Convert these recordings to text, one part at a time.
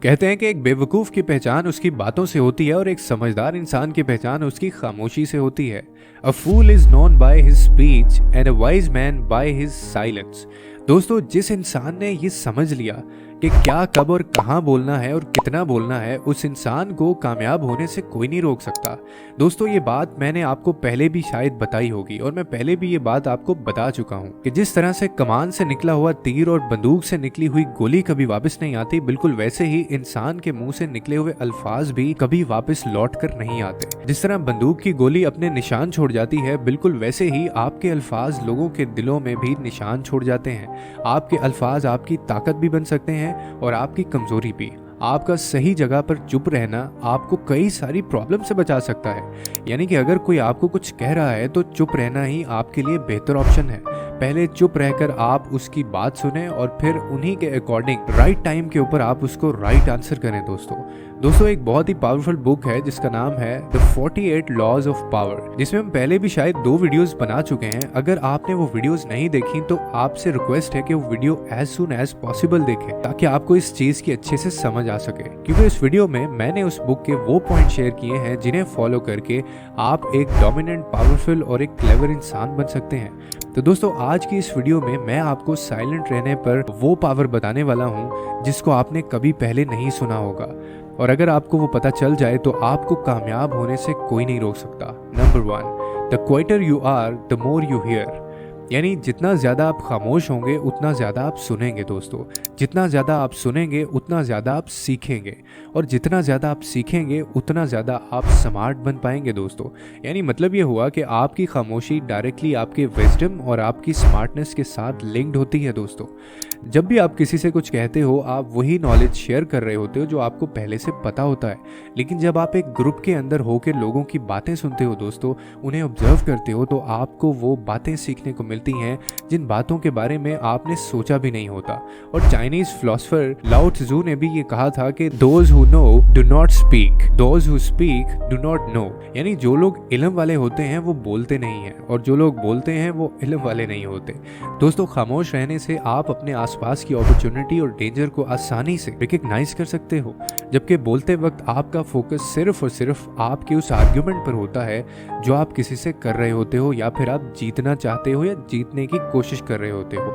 कहते हैं कि एक बेवकूफ़ की पहचान उसकी बातों से होती है और एक समझदार इंसान की पहचान उसकी खामोशी से होती है। A fool is known by his speech and a wise man by his silence. दोस्तों, जिस इंसान ने ये समझ लिया कि क्या, कब और कहाँ बोलना है और कितना बोलना है, उस इंसान को कामयाब होने से कोई नहीं रोक सकता। दोस्तों, ये बात मैंने आपको पहले भी शायद बताई होगी और मैं पहले भी ये बात आपको बता चुका हूँ कि जिस तरह से कमान से निकला हुआ तीर और बंदूक से निकली हुई गोली कभी वापस नहीं आती, बिल्कुल वैसे ही इंसान के मुंह से निकले हुए अल्फाज भी कभी वापस लौट कर नहीं आते। जिस तरह बंदूक की गोली अपने निशान छोड़ जाती है, बिल्कुल वैसे ही आपके अल्फाज लोगों के दिलों में भी निशान छोड़ जाते हैं। आपके अल्फाज आपकी ताकत भी बन सकते हैं और आपकी कमजोरी भी। आपका सही जगह पर चुप रहना आपको कई सारी प्रॉब्लम से बचा सकता है। यानी कि अगर कोई आपको कुछ कह रहा है तो चुप रहना ही आपके लिए बेहतर ऑप्शन है। पहले चुप रहकर आप उसकी बात सुने और फिर उन्हीं के अकॉर्डिंग राइट टाइम के ऊपर आप उसको राइट आंसर करें। दोस्तों, एक बहुत ही पावरफुल बुक है जिसका नाम है द 48 लॉज ऑफ पावर, जिसमें हम पहले भी शायद 2 वीडियोस बना चुके हैं। अगर आपने वो वीडियोस नहीं देखी तो आपसे रिक्वेस्ट है कि वो video as soon as possible देखें ताकि आपको इस चीज की अच्छे से समझ आ सके। क्योंकि इस वीडियो में मैंने उस बुक के वो पॉइंट शेयर किए हैं जिन्हें फॉलो करके आप एक डोमिनेंट, पावरफुल और एक क्लेवर इंसान बन सकते हैं। तो दोस्तों, आज की इस वीडियो में मैं आपको साइलेंट रहने पर वो पावर बताने वाला हूँ जिसको आपने कभी पहले नहीं सुना होगा, और अगर आपको वो पता चल जाए तो आपको कामयाब होने से कोई नहीं रोक सकता। Number 1, the quieter you are the more you hear. यानी जितना ज़्यादा आप खामोश होंगे उतना ज़्यादा आप सुनेंगे। दोस्तों, जितना ज़्यादा आप सुनेंगे उतना ज़्यादा आप सीखेंगे, और जितना ज़्यादा आप सीखेंगे उतना ज़्यादा आप स्मार्ट बन पाएंगे। दोस्तों, यानी मतलब ये हुआ कि आपकी खामोशी डायरेक्टली आपके विजडम और आपकी स्मार्टनेस के साथ लिंक्ड होती है। दोस्तों, जब भी आप किसी से कुछ कहते हो, आप वही नॉलेज शेयर कर रहे होते हो जो आपको पहले से पता होता है। लेकिन जब आप एक ग्रुप के अंदर होकर लोगों की बातें सुनते हो दोस्तों, उन्हें ऑब्जर्व करते हो, तो आपको वो बातें सीखने को मिलती हैं जिन बातों के बारे में आपने सोचा भी नहीं होता। और चाइनीज फिलोसोफर लाओ त्जू ने भी ये कहा था कि those who know do not speak, those who speak do not know. यानी जो लोग इल्म वाले होते हैं वो बोलते नहीं हैं, और जो लोग बोलते हैं वो इल्म वाले नहीं होते। दोस्तों, खामोश रहने से आप अपने आसपास की अपॉर्चुनिटी और डेंजर को आसानी से रिकग्नाइज कर सकते हो, जबकि बोलते वक्त आपका फोकस सिर्फ और सिर्फ आपके उस आर्ग्यूमेंट पर होता है जो आप किसी से कर रहे होते हो, या फिर आप जीतना चाहते हो या जीतने की कोशिश कर रहे होते हो।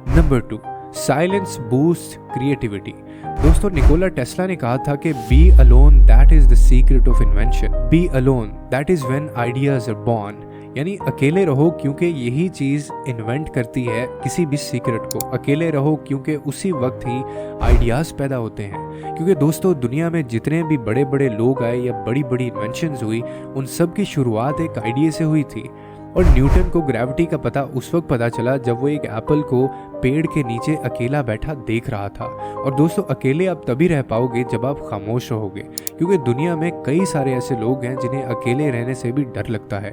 Number 2, silence boost creativity. दोस्तों, निकोला टेस्ला ने कहा था कि be alone that is the secret of invention, be alone that is when ideas are born. यानी अकेले रहो क्योंकि यही चीज इन्वेंट करती है किसी भी सीक्रेट को। अकेले रहो क्योंकि उसी वक्त ही आइडियाज पैदा होते हैं। क्योंकि दोस्तों, दुनिया में जितने भी बड़े बड़े लोग आए या बड़ी बड़ी इन्वेंशंस हुई, उन सब की शुरुआत एक आइडिया से हुई थी। और न्यूटन को ग्रेविटी का पता उस वक्त पता चला जब वो एक एप्पल को पेड़ के नीचे अकेला बैठा देख रहा था। और दोस्तों, अकेले आप तभी रह पाओगे जब आप खामोश रहोगे, क्योंकि दुनिया में कई सारे ऐसे लोग हैं जिन्हें अकेले रहने से भी डर लगता है,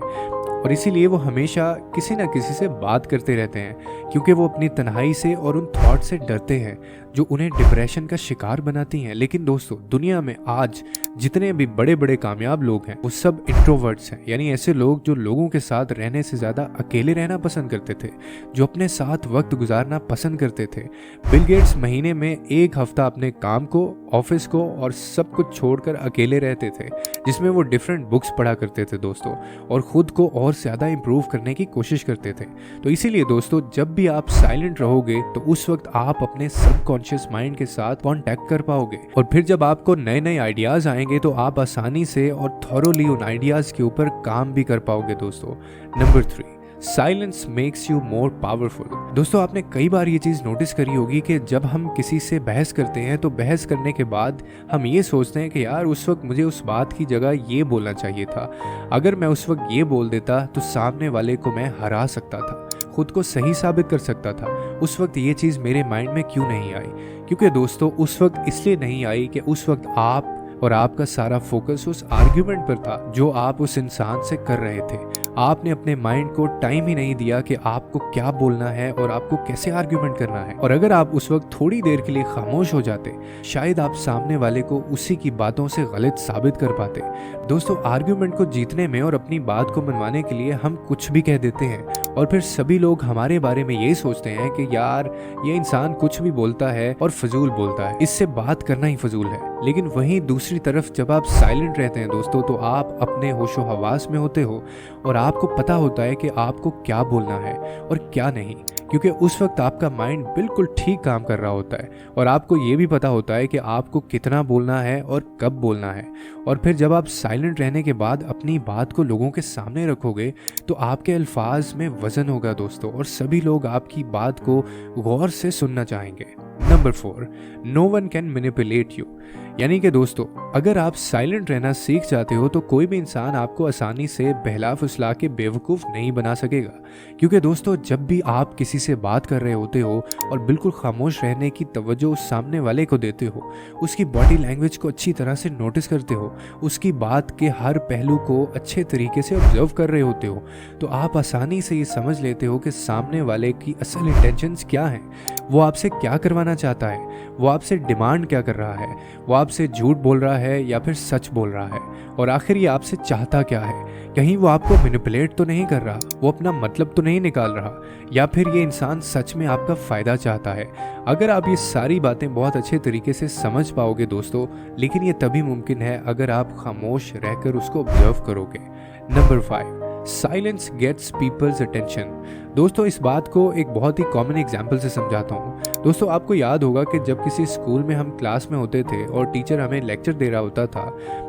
और इसीलिए वो हमेशा किसी न किसी से बात करते रहते हैं, क्योंकि वो अपनी तन्हाई से और उन थॉट से डरते हैं जो उन्हें डिप्रेशन का शिकार बनाती हैं। लेकिन दोस्तों, दुनिया में आज जितने भी बड़े बड़े कामयाब लोग हैं वो सब इंट्रोवर्ट्स हैं। यानी ऐसे लोग जो लोगों के साथ रहने से ज़्यादा अकेले रहना पसंद करते थे, जो अपने साथ वक्त गुजारना पसंद करते थे। बिल गेट्स महीने में 1 हफ्ता अपने काम को, ऑफिस को और सब कुछ छोड़कर अकेले रहते थे, जिसमें वो डिफरेंट बुक्स पढ़ा करते थे दोस्तों, और ख़ुद को और ज़्यादा इम्प्रूव करने की कोशिश करते थे। तो इसीलिए दोस्तों, जब भी आप साइलेंट रहोगे तो उस वक्त आप अपने सबकॉन्शियस माइंड के साथ कांटेक्ट कर पाओगे, और फिर जब आपको नए नए आइडियाज आएंगे तो आप आसानी से और थॉरोली उन आइडियाज के ऊपर काम भी कर पाओगे। दोस्तों, number 3, silence makes you more powerful. दोस्तों, आपने कई बार ये चीज़ नोटिस करी होगी कि जब हम किसी से बहस करते हैं तो बहस करने के बाद हम ये सोचते हैं कि यार उस वक्त मुझे उस बात की जगह ये बोलना चाहिए था, अगर मैं उस वक्त ये बोल देता तो सामने वाले को मैं हरा सकता था, खुद को सही साबित कर सकता था। उस वक्त ये चीज़ मेरे माइंड में क्यों नहीं आई? क्योंकि दोस्तों, उस वक्त इसलिए नहीं आई कि उस वक्त आप और आपका सारा फोकस उस आर्ग्यूमेंट पर था जो आप उस इंसान से कर रहे थे। आपने अपने माइंड को टाइम ही नहीं दिया कि आपको क्या बोलना है और आपको कैसे आर्ग्यूमेंट करना है। और अगर आप उस वक्त थोड़ी देर के लिए खामोश हो जाते, शायद आप सामने वाले को उसी की बातों से गलत साबित कर पाते। दोस्तों, आर्ग्यूमेंट को जीतने में और अपनी बात को मनवाने के लिए हम कुछ भी कह देते हैं, और फिर सभी लोग हमारे बारे में ये सोचते हैं कि यार ये इंसान कुछ भी बोलता है और फजूल बोलता है, इससे बात करना ही फजूल है। लेकिन वहीं दूसरी तरफ जब आप साइलेंट रहते हैं दोस्तों, तो आप अपने होशो हवास में होते हो और आपको पता होता है कि आपको क्या बोलना है और क्या नहीं, क्योंकि उस वक्त आपका माइंड बिल्कुल ठीक काम कर रहा होता है और आपको ये भी पता होता है कि आपको कितना बोलना है और कब बोलना है। और फिर जब आप साइलेंट रहने के बाद अपनी बात को लोगों के सामने रखोगे तो आपके अल्फाज में वजन होगा दोस्तों, और सभी लोग आपकी बात को गौर से सुनना चाहेंगे। Number 4, no one can manipulate you. यानी कि दोस्तों, अगर आप साइलेंट रहना सीख जाते हो तो कोई भी इंसान आपको आसानी से बहला फुसला के बेवकूफ़ नहीं बना सकेगा। क्योंकि दोस्तों, जब भी आप किसी से बात कर रहे होते हो और बिल्कुल खामोश रहने की तवज्जो उस सामने वाले को देते हो, उसकी बॉडी लैंग्वेज को अच्छी तरह से नोटिस करते हो, उसकी बात के हर पहलू को अच्छे तरीके से ऑब्जर्व कर रहे होते हो, तो आप आसानी से ये समझ लेते हो कि सामने वाले की असल इंटेंशंस क्या हैं, वो आपसे क्या करवाना चाहता है, वो आपसे डिमांड क्या कर रहा है, वो आपसे झूठ बोल रहा है या फिर सच बोल रहा है, और आखिर ये आपसे चाहता क्या है। कहीं वो आपको मैनिपुलेट तो नहीं कर रहा, वो अपना मतलब तो नहीं निकाल रहा, या फिर ये इंसान सच में आपका फ़ायदा चाहता है। अगर आप ये सारी बातें बहुत अच्छे तरीके से समझ पाओगे दोस्तों, लेकिन ये तभी मुमकिन है अगर आप खामोश रहकर उसको ऑब्जर्व करोगे। Number 5, silence gets people's attention. दोस्तों, इस बात को एक बहुत ही कॉमन एग्जाम्पल से समझाता हूँ। दोस्तों, आपको याद होगा कि जब किसी स्कूल में हम क्लास में होते थे और टीचर हमें लेक्चर दे रहा होता था,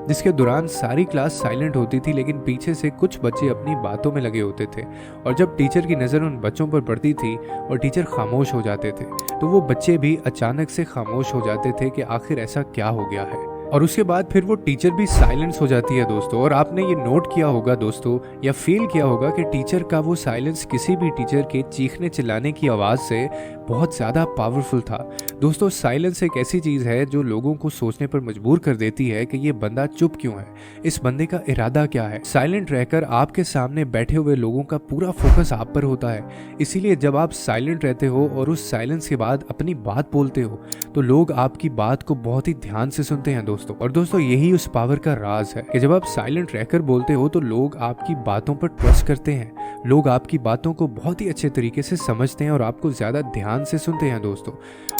जिसके दौरान सारी क्लास साइलेंट होती थी, लेकिन पीछे से कुछ बच्चे अपनी बातों में लगे होते थे, और जब टीचर की नज़र उन बच्चों पर पड़ती थी और टीचर खामोश हो जाते थे, तो वो बच्चे भी अचानक से खामोश हो जाते थे कि आखिर ऐसा क्या हो गया है। और उसके बाद फिर वो टीचर भी साइलेंस हो जाती है दोस्तों। और आपने ये नोट किया होगा दोस्तों, या फील किया होगा कि टीचर का वो साइलेंस किसी भी टीचर के चीखने चिल्लाने की आवाज़ से बहुत ज़्यादा पावरफुल था। दोस्तों, साइलेंस एक ऐसी चीज़ है जो लोगों को सोचने पर मजबूर कर देती है कि ये बंदा चुप क्यों है, इस बंदे का इरादा क्या है। साइलेंट रहकर आपके सामने बैठे हुए लोगों का पूरा फोकस आप पर होता है, इसीलिए जब आप साइलेंट रहते हो और उस साइलेंस के बाद अपनी बात बोलते हो तो लोग आपकी बात को बहुत ही ध्यान से सुनते हैं दोस्तों। और दोस्तों, यही उस पावर का राज है कि जब आप साइलेंट रहकर बोलते हो तो लोग आपकी बातों पर ट्रस्ट करते हैं, लोग आपकी बातों को बहुत ही अच्छे तरीके से समझते हैं और आपको ज़्यादा ध्यान से सुनते हैं दोस्तों।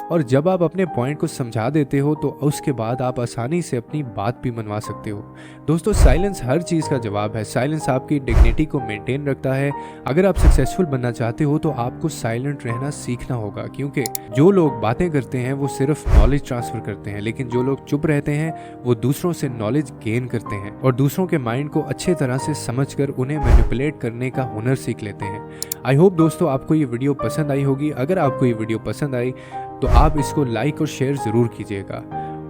और जब आप अपने पॉइंट को समझा देते हो तो उसके बाद आप आसानी से अपनी बात भी मनवा सकते हो। दोस्तों, साइलेंस हर चीज़ का जवाब है। साइलेंस आपकी डिग्निटी को मेंटेन रखता है। अगर आप सक्सेसफुल बनना चाहते हो तो आपको साइलेंट रहना सीखना होगा, क्योंकि जो लोग बातें करते हैं वो सिर्फ नॉलेज ट्रांसफ़र करते हैं, लेकिन जो लोग चुप रहते हैं वो दूसरों से नॉलेज गेन करते हैं और दूसरों के माइंड को अच्छे तरह से समझकर उन्हें मैनिपुलेट करने का हुनर सीख लेते हैं। आई होप दोस्तों आपको ये वीडियो पसंद आई होगी। अगर आपको ये वीडियो पसंद आई तो आप इसको लाइक और शेयर ज़रूर कीजिएगा,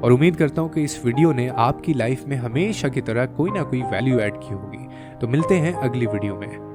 और उम्मीद करता हूँ कि इस वीडियो ने आपकी लाइफ में हमेशा की तरह कोई ना कोई वैल्यू ऐड की होगी। तो मिलते हैं अगली वीडियो में।